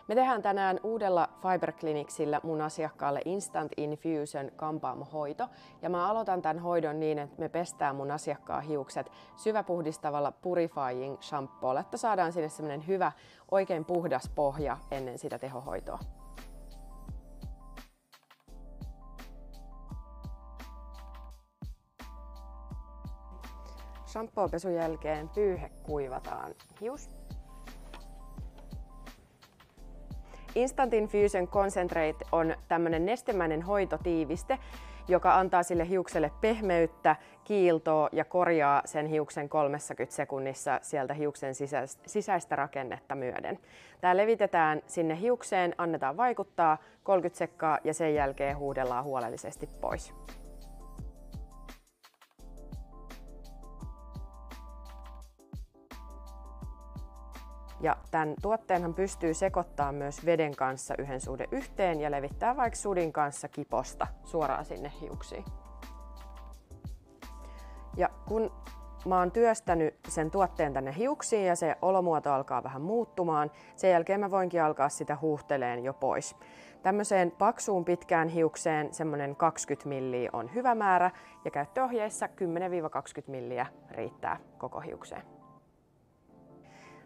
Me tehdään tänään uudella Fiber Clinicsillä mun asiakkaalle Instant Infusion kampaamohoito. Ja mä aloitan tämän hoidon niin, että me pestään mun asiakkaan hiukset syväpuhdistavalla Purifying shampoolla, että saadaan sinne semmonen hyvä, oikein puhdas pohja ennen sitä tehohoitoa. Shampoopesun jälkeen pyyhe kuivataan hius. Instant Infusion Concentrate on tämmöinen nestemäinen hoitotiiviste, joka antaa sille hiukselle pehmeyttä, kiiltoa ja korjaa sen hiuksen 30 sekunnissa sieltä hiuksen sisäistä rakennetta myöden. Tämä levitetään sinne hiukseen, annetaan vaikuttaa 30 sekkaa ja sen jälkeen huuhdellaan huolellisesti pois. Ja tämän tuotteenhan pystyy sekoittamaan myös veden kanssa 1:1 ja levittää vaikka sudin kanssa kiposta suoraan sinne hiuksiin. Ja kun mä oon työstänyt sen tuotteen tänne hiuksiin ja se olomuoto alkaa vähän muuttumaan, sen jälkeen mä voinkin alkaa sitä huuhteleen jo pois. Tämmöiseen paksuun pitkään hiukseen semmonen 20 milliä on hyvä määrä ja käyttöohjeissa 10–20 milliä riittää koko hiukseen.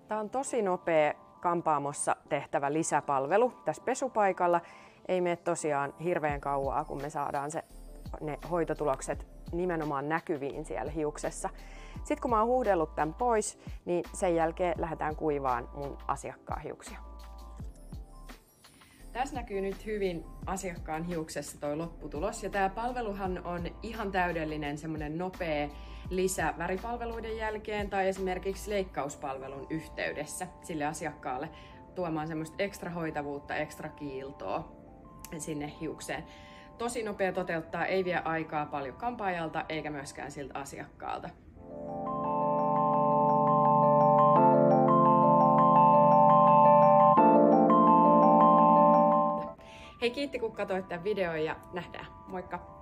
Tämä on tosi nopea kampaamossa tehtävä lisäpalvelu tässä pesupaikalla. Ei mene tosiaan hirveän kauaa, kun me saadaan ne hoitotulokset nimenomaan näkyviin siellä hiuksessa. Sitten kun mä oon huuhdellut tämän pois, niin sen jälkeen lähdetään kuivaan mun asiakkaan hiuksia. Tässä näkyy nyt hyvin asiakkaan hiuksessa toi lopputulos. Ja tämä palveluhan on ihan täydellinen semmoinen nopea lisä väripalveluiden jälkeen tai esimerkiksi leikkauspalvelun yhteydessä sille asiakkaalle tuomaan semmoista ekstra hoitavuutta, ekstra kiiltoa sinne hiukseen. Tosi nopea toteuttaa, ei vie aikaa paljon kampaajalta eikä myöskään siltä asiakkaalta. Hei, kiitti kun katsoit tämän videon ja nähdään. Moikka!